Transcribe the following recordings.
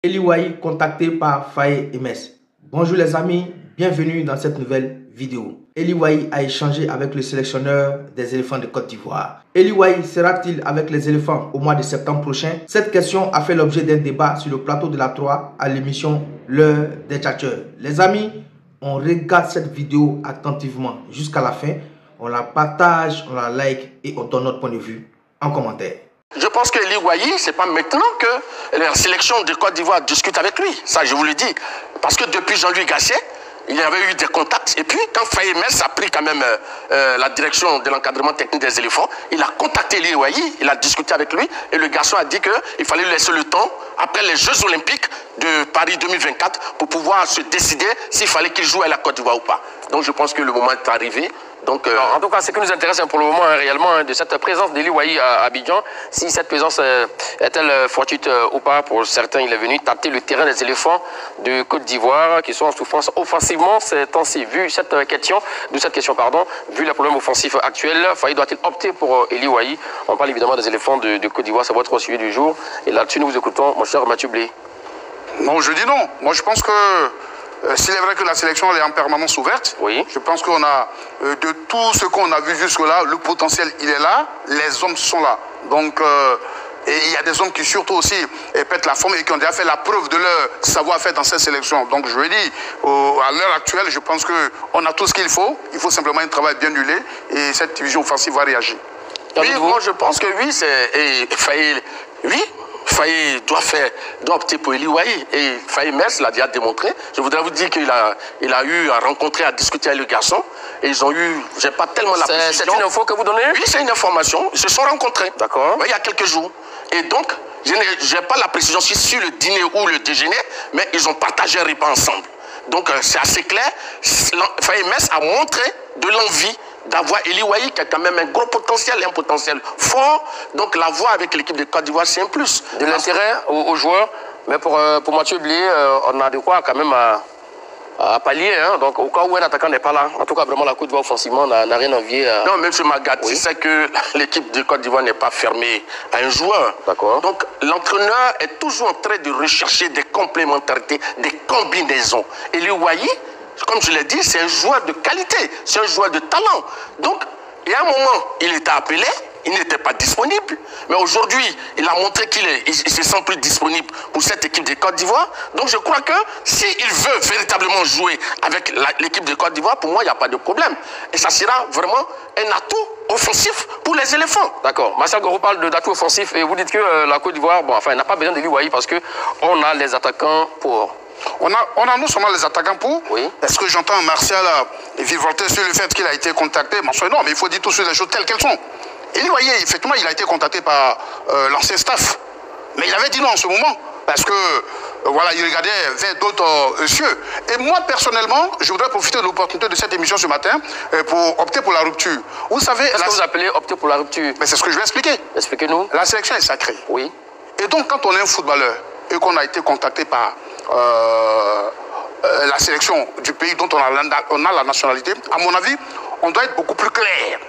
Eli Wahi contacté par Faye Emes. Bonjour les amis, bienvenue dans cette nouvelle vidéo. Eli Wahi a échangé avec le sélectionneur des éléphants de Côte d'Ivoire. Eli Wahi sera-t-il avec les éléphants au mois de septembre prochain? Cette question a fait l'objet d'un débat sur le plateau de la 3 à l'émission L'heure des tchatcheurs. Les amis, on regarde cette vidéo attentivement jusqu'à la fin, on la partage, on la like et on donne notre point de vue en commentaire. Je pense que Eli Wahi, ce n'est pas maintenant que la sélection de Côte d'Ivoire discute avec lui. Ça, je vous le dis. Parce que depuis Jean-Louis Gasset, il y avait eu des contacts. Et puis, quand Faye Emes a pris quand même la direction de l'encadrement technique des éléphants, il a contacté Eli Wahi, il a discuté avec lui. Et le garçon a dit qu'il fallait lui laisser le temps, après les Jeux Olympiques de Paris 2024, pour pouvoir se décider s'il fallait qu'il joue à la Côte d'Ivoire ou pas. Donc, je pense que le moment est arrivé. Donc, en tout cas, ce qui nous intéresse pour le moment réellement de cette présence d'Eli Wahi à Abidjan, si cette présence est-elle fortuite ou pas. Pour certains, il est venu tâter le terrain des éléphants de Côte d'Ivoire qui sont en souffrance offensivement ces temps-ci. Vu cette question, vu les problèmes offensifs actuels, Faye doit-il opter pour Eli Wahi? On parle évidemment des éléphants de Côte d'Ivoire, c'est votre sujet du jour. Et là-dessus, nous vous écoutons, mon cher Mathieu Blé. Non, je dis non. Moi, je pense que s'il est vrai que la sélection est en permanence ouverte, oui. Je pense qu'on a, de tout ce qu'on a vu jusque-là, le potentiel, il est là, les hommes sont là. Donc, et il y a des hommes qui surtout aussi pètent la forme et qui ont déjà fait la preuve de leur savoir-faire dans cette sélection. Donc, je veux dire, à l'heure actuelle, je pense qu'on a tout ce qu'il faut simplement un travail bien huilé et cette division offensive va réagir. Oui, moi, je pense que oui, Faye doit opter pour Eli Wahi. Et Faye Emes l'a déjà démontré. Je voudrais vous dire qu'il a eu à rencontrer, à discuter avec le garçon. Et ils ont eu, j'ai pas tellement la précision. C'est une info que vous donnez? Oui, c'est une information. Ils se sont rencontrés. D'accord. Il y a quelques jours. Et donc, je n'ai pas la précision si sur le dîner ou le déjeuner, mais ils ont partagé un repas ensemble. Donc, c'est assez clair. Faye Emes a montré de l'envie d'avoir Eli Wahi qui a quand même un gros potentiel, un potentiel fort. Donc l'avoir avec l'équipe de Côte d'Ivoire, c'est un plus. De l'intérêt aux joueurs. Mais pour Mathieu Blé, on a de quoi quand même à pallier. Hein. Donc au cas où un attaquant n'est pas là, en tout cas vraiment la Côte d'Ivoire offensivement n'a rien envié. Non, même M. Magat, oui. C'est que l'équipe de Côte d'Ivoire n'est pas fermée à un joueur. D'accord. Donc l'entraîneur est toujours en train de rechercher des complémentarités, des combinaisons. Eli Wahi, comme je l'ai dit, c'est un joueur de qualité, c'est un joueur de talent. Donc, il y a un moment, il était appelé, il n'était pas disponible. Mais aujourd'hui, il a montré qu'il se sent plus disponible pour cette équipe de Côte d'Ivoire. Donc, je crois que s'il veut véritablement jouer avec l'équipe de Côte d'Ivoire, pour moi, il n'y a pas de problème. Et ça sera vraiment un atout offensif pour les éléphants. D'accord. Marcel Goro parle d'atout offensif et vous dites que la Côte d'Ivoire, elle n'a pas besoin d'Eli Wahi parce qu'on a les attaquants pour... On a non seulement les attaquants pour, oui. Est-ce que j'entends Martial vivoter sur le fait qu'il a été contacté? Non, mais il faut dire tout sur les choses telles qu'elles sont. Eli Wahi, effectivement, il a été contacté par l'ancien staff. Mais il avait dit non en ce moment, parce que voilà, il regardait vers d'autres cieux. Et moi, personnellement, je voudrais profiter de l'opportunité de cette émission ce matin pour opter pour la rupture. Vous savez... Qu'est-ce que vous appelez opter pour la rupture? C'est ce que je vais expliquer. Expliquez-nous. La sélection est sacrée. Oui. Et donc, quand on est un footballeur et qu'on a été contacté par la sélection du pays dont on a la nationalité, à mon avis, on doit être beaucoup plus clair.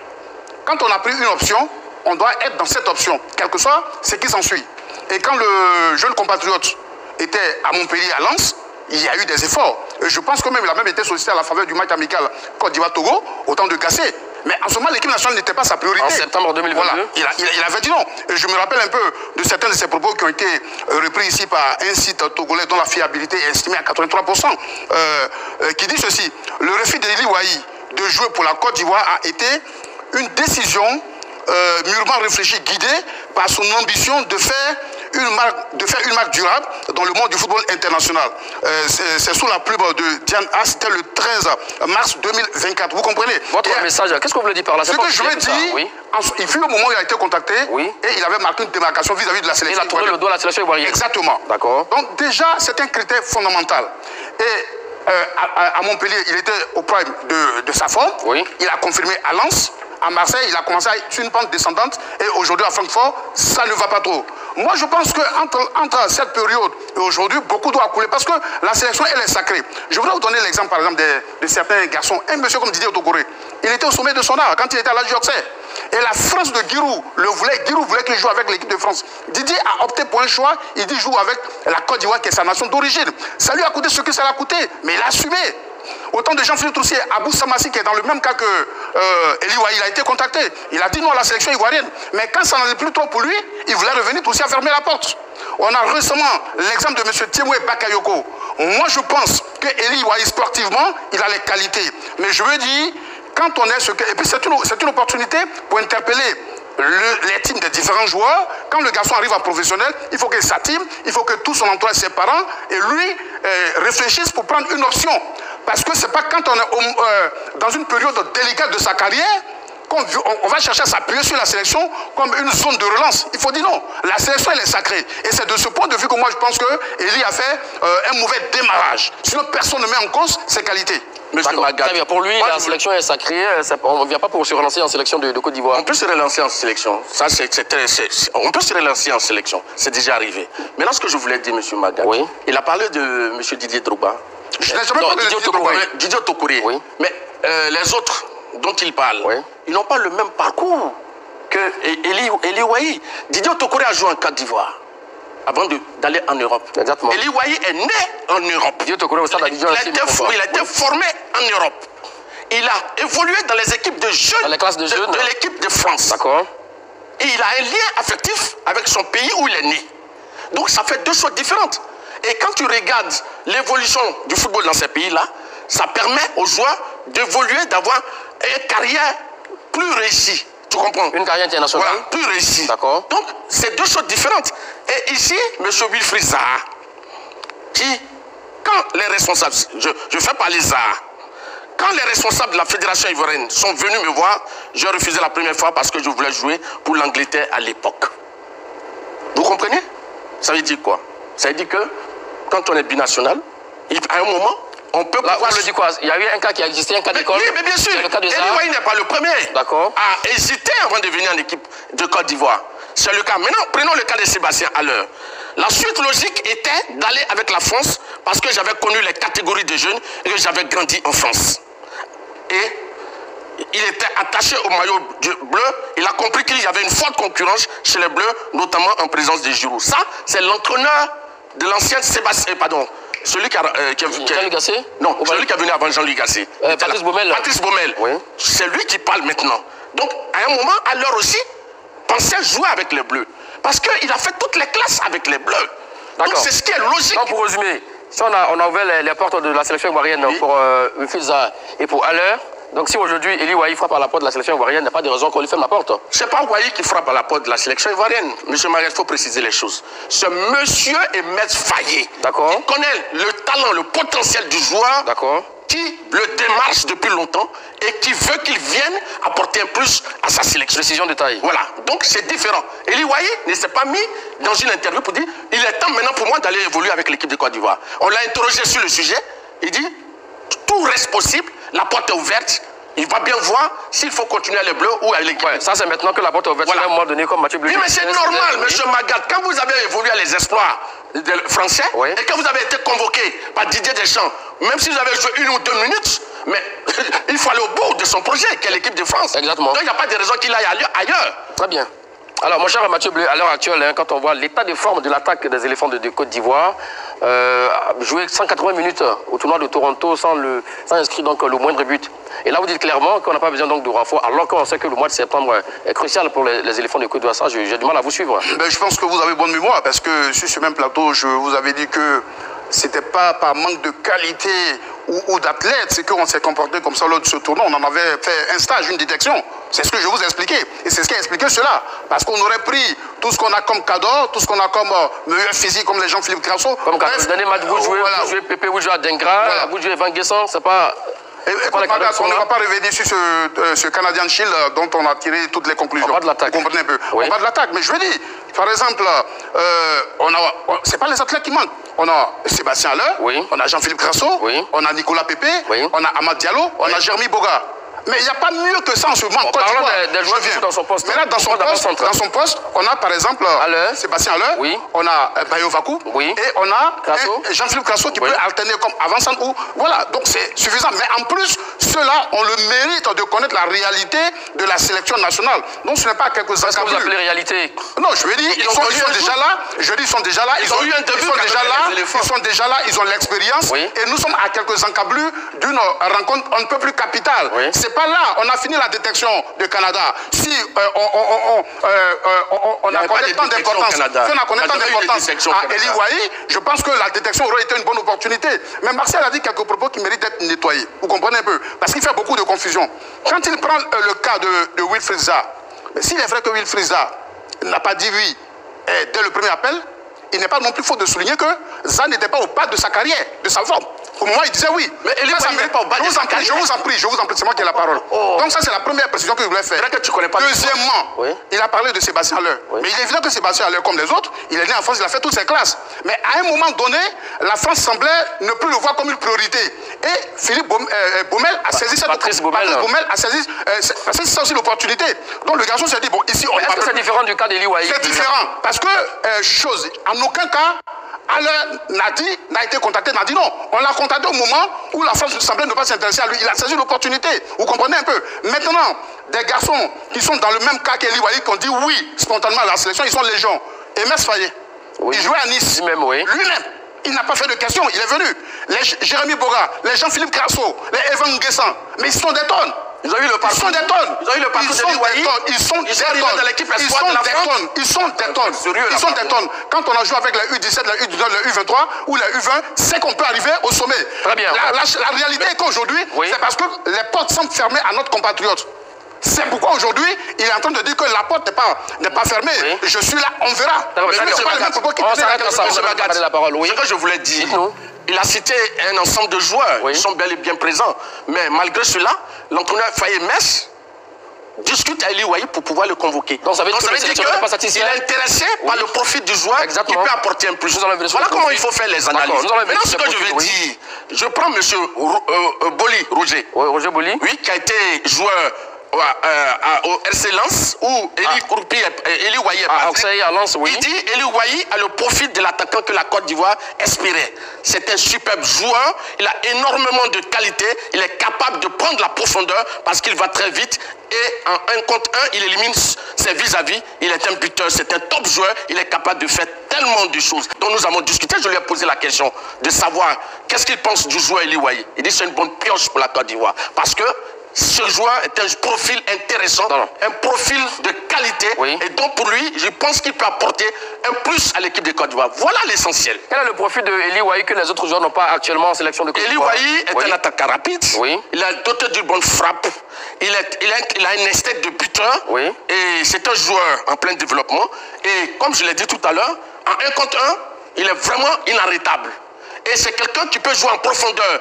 Quand on a pris une option, on doit être dans cette option, quel que soit ce qui s'ensuit. Et quand le jeune compatriote était à Montpellier, à Lens, il y a eu des efforts. Et je pense que même il a même été sollicité à la faveur du match amical Côte d'Ivoire-Togo, au temps de Gasset. Mais en ce moment, l'équipe nationale n'était pas sa priorité. En septembre 2022. Voilà, il avait dit non. Et je me rappelle un peu de certains de ses propos qui ont été repris ici par un site togolais dont la fiabilité est estimée à 83%, qui dit ceci. Le refus d'Eli Wahi de jouer pour la Côte d'Ivoire a été une décision mûrement réfléchie, guidée par son ambition de faire une marque durable dans le monde du football international. C'est sous la plume de Diane A, c'était le 13 mars 2024. Vous comprenez? Votre message, qu'est-ce que vous voulez dire par là? Ce que je veux dire, oui. Il fut au moment où il a été contacté, oui. Et il avait marqué une démarcation vis-à-vis de la sélection. Il a tourné le dos à la sélection ivoirienne. Exactement. D'accord. Donc déjà, c'est un critère fondamental. Et à Montpellier, il était au prime de sa forme. Oui. Il a confirmé à Lens. À Marseille, il a commencé sur une pente descendante. Et aujourd'hui, à Francfort, ça ne va pas trop. Moi, je pense qu'entre cette période et aujourd'hui, beaucoup doit couler. Parce que la sélection, elle est sacrée. Je voudrais vous donner l'exemple, par exemple, de certains garçons. Un monsieur comme Didier Otogoré, il était au sommet de son art quand il était à l'âge d'Oxer. Et la France de Giroud le voulait. Giroud voulait qu'il joue avec l'équipe de France. Didier a opté pour un choix. Il dit joue avec la Côte d'Ivoire qui est sa nation d'origine. Ça lui a coûté ce que ça l'a coûté. Mais il a assumé. Autant de Jean-Philippe Troussier, Abou Samassi qui est dans le même cas que Eli Wahi, il a été contacté. Il a dit non à la sélection ivoirienne. Mais quand ça n'en est plus trop pour lui, il voulait revenir, Troussier a fermé la porte. On a récemment l'exemple de M. Tiemoué Bakayoko. Moi je pense que Eli Wahi sportivement, il a les qualités. Mais je veux dire, quand on est ce que... Et puis c'est une opportunité pour interpeller les teams des différents joueurs. Quand le garçon arrive en professionnel, il faut que sa team, il faut que tout son entourage, ses parents, et lui réfléchissent pour prendre une option. Parce que c'est pas quand on est dans une période délicate de sa carrière qu'on va chercher à s'appuyer sur la sélection comme une zone de relance. Il faut dire non. La sélection, elle est sacrée. Et c'est de ce point de vue que moi, je pense que Eli a fait un mauvais démarrage. Sinon, personne ne met en cause ses qualités. Monsieur Magat. Pour lui, la sélection est sacrée. On ne vient pas pour se relancer en sélection de Côte d'Ivoire. On peut se relancer en sélection. Ça, on peut se relancer en sélection. C'est déjà arrivé. Maintenant, ce que je voulais dire, monsieur Magat, oui. Il a parlé de monsieur Didier Drogba. Je n'ai jamais parlé de Didier Tokouré. Oui. Mais les autres dont il parle, oui. Ils n'ont pas le même parcours que Eli Wahi. Didier Tokouré a joué en Côte d'Ivoire avant d'aller en Europe. Exactement. Eli Wahi est né en Europe. Didier Tokouré, il a été formé en Europe. Il a évolué dans les équipes de jeunes, dans les classes de l'équipe de France. D'accord. Et il a un lien affectif avec son pays où il est né. Donc ça fait deux choses différentes. Et quand tu regardes l'évolution du football dans ces pays-là, ça permet aux joueurs d'évoluer, d'avoir une carrière plus réussie. Tu comprends? Une carrière internationale. Voilà, plus réussie. D'accord. Donc, c'est deux choses différentes. Et ici, M. Wilfried Zaha, qui, quand les responsables, je fais parler Zaha, quand les responsables de la Fédération ivoirienne sont venus me voir, j'ai refusé la première fois parce que je voulais jouer pour l'Angleterre à l'époque. Vous comprenez? Ça veut dire quoi? Ça veut dire que quand on est binational, à un moment, on peut pouvoir... Vous le dites quoi? Il y a eu un cas qui a existé, un cas d'école? Oui, mais bien sûr. Le cas de Zaha. Eli Wahi n'est pas le premier à hésiter avant de venir en équipe de Côte d'Ivoire. C'est le cas. Maintenant, prenons le cas de Sébastien Haller. La suite logique était d'aller avec la France parce que j'avais connu les catégories de jeunes et que j'avais grandi en France. Et il était attaché au maillot bleu. Il a compris qu'il y avait une forte concurrence chez les Bleus, notamment en présence de Giroud. Ça, c'est l'entraîneur de l'ancien Sébastien, pardon, celui qui a... Jean-Louis Gasset? Non, celui qui est venu avant Jean-Louis Gasset. Patrice Baumel. Patrice Baumel. Oui. C'est lui qui parle maintenant. Donc, à un moment, à l'heure aussi, pensait jouer avec les Bleus. Parce qu'il a fait toutes les classes avec les Bleus. Donc, c'est ce qui est logique. Donc, pour résumer, si on a ouvert les portes de la sélection ivoirienne pour Wilfried Zaha et pour Haller, donc si aujourd'hui Eli Wahi frappe à la porte de la sélection ivoirienne, il n'y a pas de raison qu'on lui ferme la porte. Ce n'est pas Wahi qui frappe à la porte de la sélection ivoirienne. Monsieur Marie, il faut préciser les choses. Ce monsieur est maître Faye. D'accord. Il connaît le talent, le potentiel du joueur. D'accord. Qui le démarche depuis longtemps et qui veut qu'il vienne apporter un plus à sa sélection. Décision de taille. Voilà. Donc c'est différent. Eli Wahi ne s'est pas mis dans une interview pour dire il est temps maintenant pour moi d'aller évoluer avec l'équipe de Côte d'Ivoire. On l'a interrogé sur le sujet. Il dit tout reste possible, la porte est ouverte. Il va bien voir s'il faut continuer à les Bleus ou à l'équipe. Ouais, ça, c'est maintenant que la porte est ouverte. Voilà. À un moment donné, comme Mathieu Bleu. Oui, mais c'est normal, monsieur Magat. Quand vous avez évolué à les espoirs français, et que vous avez été convoqué par Didier Deschamps, même si vous avez joué 1 ou 2 minutes, mais il faut aller au bout de son projet, qui est l'équipe de France. Exactement. Donc il n'y a pas de raison qu'il aille ailleurs. Très bien. Alors, mon cher Mathieu Bleu, à l'heure actuelle, quand on voit l'état de forme de l'attaque des éléphants de Côte d'Ivoire, jouer 180 minutes au tournoi de Toronto sans inscrire donc le moindre but. Et là, vous dites clairement qu'on n'a pas besoin donc de renfort, alors qu'on sait que le mois de septembre est crucial pour les éléphants de Côte d'Ivoire. Ça, j'ai du mal à vous suivre. Ben, je pense que vous avez bonne mémoire, parce que sur ce même plateau, je vous avais dit que c'était pas par manque de qualité ou d'athlètes, c'est qu'on s'est comporté comme ça lors de ce tournoi. On en avait fait un stage, une détection. C'est ce que je vous ai expliqué. Et c'est ce qui a expliqué cela. Parce qu'on aurait pris tout ce qu'on a comme cadeau, tout ce qu'on a comme meilleur physique, comme les gens Philippe Crasso. Comme quand le dernier match, vous jouez Pépé, vous jouez à Dengra, vous jouez Van Guesson, c'est pas... on ne va pas revenir sur ce Canadian Shield dont on a tiré toutes les conclusions. On va de l'attaque. Vous comprenez un peu. On va de l'attaque. Mais je veux dire, par exemple, c'est pas les athlètes qui manquent. On a Sébastien Haller, on a Jean-Philippe Crasso, on a Nicolas Pépé, on a Amad Diallo, on a Jérémy Boga. Mais il n'y a pas mieux que ça en ce moment. Bon, parlons des joueurs qui sont dans son poste. Mais là, dans son poste, on a par exemple Sébastien Haller, oui. on a Bayo Vakou, oui. et on a Jean-Philippe Crasso qui peut alterner comme avant-centre. Voilà, donc c'est suffisant. Mais en plus, ceux-là ont le mérite de connaître la réalité de la sélection nationale. Donc ce n'est pas quelques Qu'est-ce que vous appelez réalité? Non, je veux dire, ils sont déjà là. Je dis, ils sont déjà là. Ils ont eu un début. Ils sont déjà là. Ils ont l'expérience. Oui. Et nous sommes à quelques encablures d'une rencontre un peu plus capitale. Oui. C'est pas là. On a fini la détection du Canada. Si on accordait tant d'importance à Eli Wahi, je pense que la détection aurait été une bonne opportunité. Mais Martial a dit quelques propos qui méritent d'être nettoyés. Vous comprenez un peu? Parce qu'il fait beaucoup de confusion. Quand il prend le cas de Wilfried Zaha, s'il est vrai que Wilfried Zaha n'a pas dit oui dès le premier appel, il n'est pas non plus faux de souligner que Zaha n'était pas au pas de sa carrière, de sa forme. Au moment où il disait oui. Mais Eli Wahi n'est pas au bas de sa carrière. Je vous en prie, c'est moi qui ai la parole. Donc ça, c'est la première précision que je voulais faire. Que tu connais pas. Deuxièmement, il a parlé de Sébastien Haller. Mais il est évident que Sébastien Haller, comme les autres, il est né en France, il a fait toutes ses classes. Mais à un moment donné, la France semblait ne plus le voir comme une priorité. Et Philippe Baumel a saisi cette opportunité. A saisi ça aussi l'opportunité. Donc le garçon s'est dit, bon, ici, on va... Est-ce que c'est différent du cas d'Eli Wahi? C'est différent. Parce que, en aucun cas, Haller n'a été contacté, n'a dit non. On l'a contacté au moment où la France semblait ne pas s'intéresser à lui. Il a saisi l'opportunité. Vous comprenez un peu? Maintenant, des garçons qui sont dans le même cas qu'Eli Wahi, qui ont dit oui spontanément à la sélection, ils sont légion. Emes Faye, il jouait à Nice. Lui-même, il n'a pas fait de questions, il est venu. Les Jérémy Boga, les Jean-Philippe Crasso, les Evan Guessan, mais ils sont des tonnes. Ils ont eu le parcours. Ils sont des tonnes. Ils ont eu le parcours d'Eli Wahi. Ils sont des tonnes. Ils sont des tonnes. Quand on a joué avec la U17, la U19, la U23 ou la U20, c'est qu'on peut arriver au sommet. Très bien. La réalité est qu'aujourd'hui, c'est parce que les portes semblent fermées à notre compatriote. C'est pourquoi aujourd'hui, il est en train de dire que la porte n'est pas fermée. Oui. Je suis là, on verra. Mais c'est pas le même propos qui la parole. Ce que je voulais dire, il a cité un ensemble de joueurs qui sont bel et bien présents. Mais malgré cela, l'entraîneur Faye Mess discute à Eli Wahi pour pouvoir le convoquer. Donc ça veut dire qu'il est intéressé par le profil du joueur qui peut apporter un plus. Voilà comment il faut faire les analyses. Maintenant, ce que je vais dire, je prends M. Roger. Roger Boli. Oui, qui a été joueur au RC Lens où Eli Wahi est passé. Il dit Eli Wahi a le profil de l'attaquant que la Côte d'Ivoire espérait. C'est un superbe joueur, il a énormément de qualité, il est capable de prendre la profondeur parce qu'il va très vite et en 1 contre 1, il élimine ses vis-à-vis, il est un buteur, c'est un top joueur, il est capable de faire tellement de choses. Donc nous avons discuté, je lui ai posé la question de savoir qu'est-ce qu'il pense du joueur Eli Wahi. Il dit c'est une bonne pioche pour la Côte d'Ivoire parce que ce joueur est un profil intéressant, un profil de qualité. Et donc pour lui, je pense qu'il peut apporter un plus à l'équipe de Côte d'Ivoire. Voilà l'essentiel. Quel est le profil de Eli Wahi que les autres joueurs n'ont pas actuellement en sélection de Côte d'Ivoire? Eli Wahi est un attaquant rapide. Il a doté d'une bonne frappe. Il a une esthète de buteur. Et c'est un joueur en plein développement. Et comme je l'ai dit tout à l'heure, en 1 contre 1, il est vraiment inarrêtable. Et c'est quelqu'un qui peut jouer en profondeur.